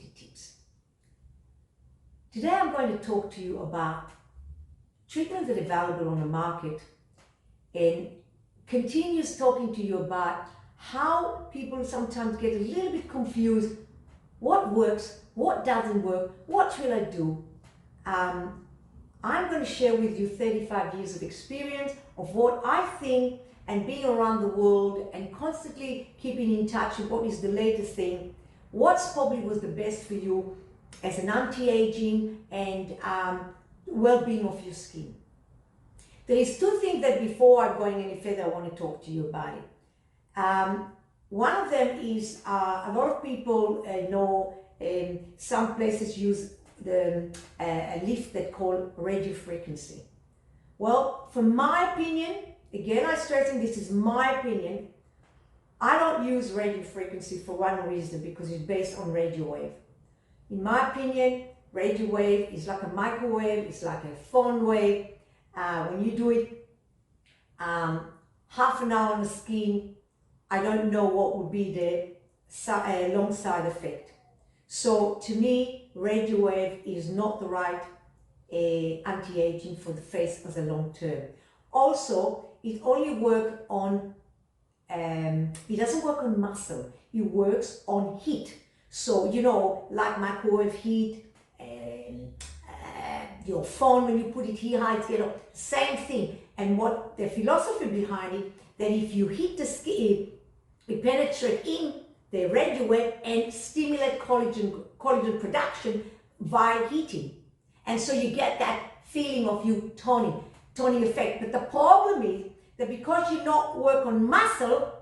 creditability tips. Today I'm going to talk to you about treatments that are available on the market and continues talking to you about how people sometimes get a little bit confused. What works, what doesn't work, what should I do? I'm going to share with you 35 years of experience of what I think, and being around the world and constantly keeping in touch with what is the latest thing, what's probably was the best for you as an anti-aging and well-being of your skin. There is two things that before I'm going any further I want to talk to you about it. One of them is a lot of people know some places use a lift that called radio frequency. Well, from my opinion, again I'm stressing this is my opinion, I don't use radio frequency for one reason, because it's based on radio wave. In my opinion, radio wave is like a microwave, it's like a phone wave. When you do it half an hour on the skin, I don't know what would be the long side effect. So to me, radio wave is not the right anti-aging for the face as a long term. Also, it only works on, it doesn't work on muscle, it works on heat. So, you know, like microwave heat, your phone, when you put it here, you know, same thing. And what the philosophy behind it, that if you heat the skin, it penetrates in the radio wave and stimulate collagen production via heating. And so you get that feeling of you toning effect. But the problem is that because you not work on muscle,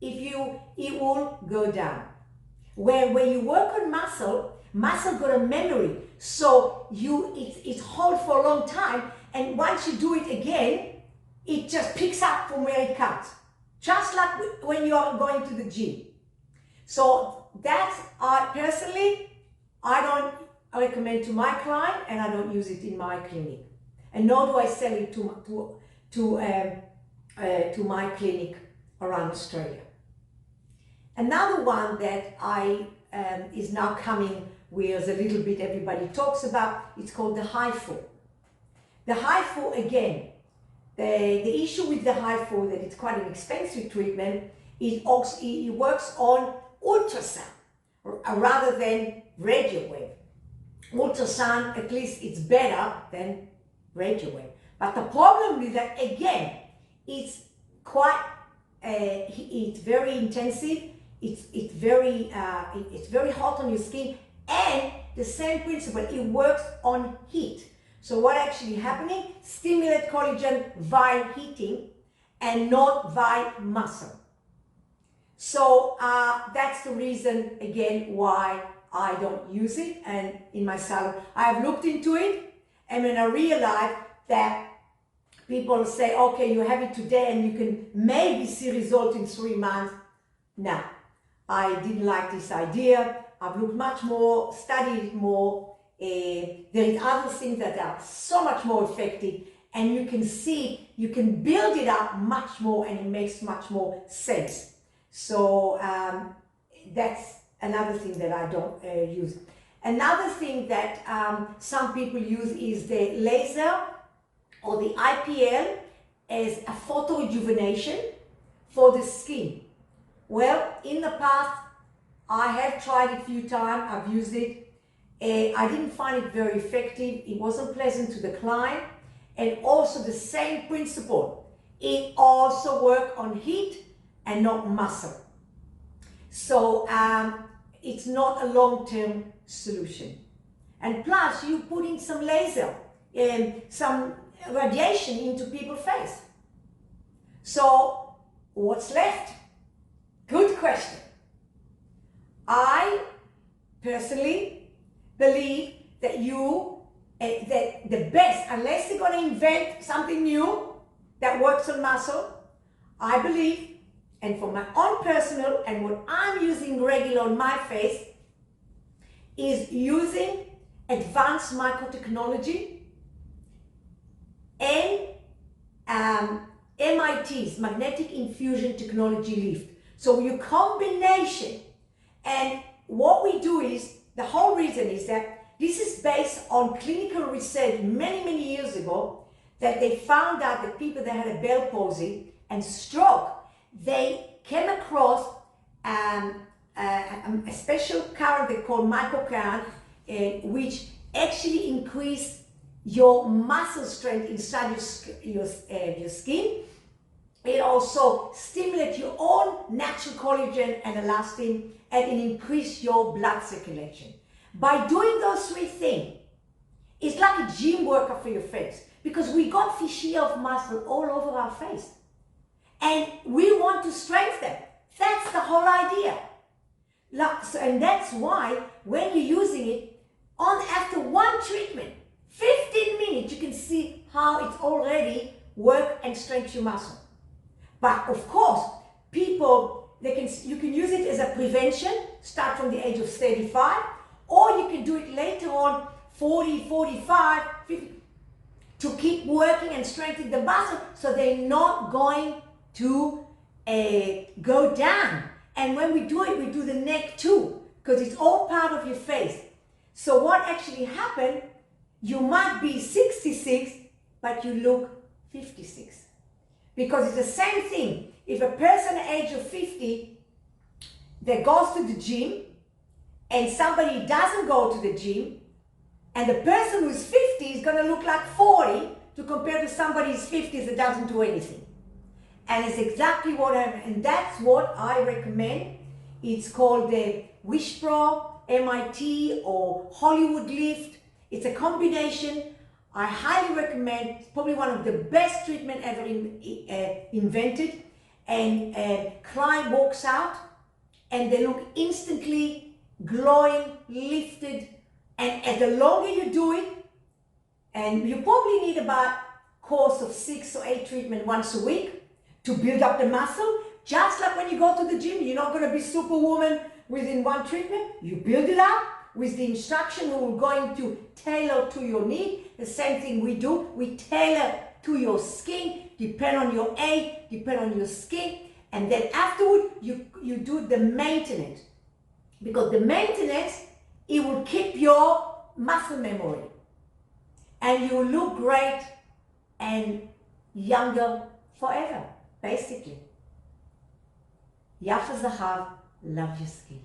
it will go down. When you work on muscle got a memory, so it holds for a long time, and once you do it again, it just picks up from where it comes, just like when you are going to the gym. So that's, personally, I don't recommend to my client, and I don't use it in my clinic, and nor do I sell it to my clinic around Australia. Another one that is now coming, where a little bit everybody talks about, it's called the HIFU. The HIFU, again, the issue with the HIFU, that it's quite an expensive treatment, it works on ultrasound rather than radio wave. Ultrasound, at least it's better than radio wave. But the problem is that, again, it's quite, it's very intensive, it's very hot on your skin, and the same principle, it works on heat. So what actually happening? Stimulate collagen via heating and not via muscle. So that's the reason, again, why I don't use it. And in my salon, I've looked into it, and when I realized that people say, okay, you have it today and you can maybe see result in 3 months. No, I didn't like this idea. I've looked much more, studied it more. There is other things that are so much more effective, and you can see, you can build it up much more, and it makes much more sense. So that's another thing that I don't use. Another thing that some people use is the laser or the IPL as a photo rejuvenation for the skin. Well, in the past, I have tried it a few times, I've used it. I didn't find it very effective. It wasn't pleasant to the client. And also the same principle. It also works on heat and not muscle. So it's not a long-term solution. And plus, you put in some laser and some radiation into people's face. So what's left? Good question. I personally believe that that the best, unless they're going to invent something new that works on muscle, I believe, and for my own personal and what I'm using regular on my face, is using advanced microtechnology and MIT's magnetic infusion technology lift. So your combination, and what we do is The whole reason is that this is based on clinical research many years ago, that they found out that people that had a Bell palsy and stroke, they came across a special current they call microcurrent, which actually increased your muscle strength inside your skin. It also stimulates your own natural collagen and elastin, and it increases your blood circulation. By doing those three things, it's like a gym workout for your face, because we got fascia of muscle all over our face. And we want to strengthen. That's the whole idea. And that's why when you're using it, after one treatment, 15 minutes, you can see how it's already worked and strengthens your muscle. But of course, people, you can use it as a prevention, start from the age of 35, or you can do it later on, 40, 45, 50, to keep working and strengthening the muscle so they're not going to go down. And when we do it, we do the neck too, because it's all part of your face. So what actually happened, you might be 66, but you look 56. Because it's the same thing. If a person at the age of 50 that goes to the gym and somebody doesn't go to the gym, and the person who's 50 is going to look like 40 to compare to somebody who's 50 that doesn't do anything. And it's exactly what and that's what I recommend. It's called the Wish Pro, MIT, or Hollywood Lift. It's a combination. I highly recommend. It's probably one of the best treatment ever invented. And client walks out and they look instantly glowing, lifted. And the longer you do it, and you probably need about a course of 6 or 8 treatments once a week to build up the muscle. Just like when you go to the gym, you're not going to be superwoman within one treatment. You build it up with the instruction we're going to tailor to your need. The same thing we do. We tailor to your skin, depend on your age, depend on your skin. And then afterward, you do the maintenance. Because the maintenance, it will keep your muscle memory. And you will look great and younger forever, basically. Yaffa Zhav, love your skin.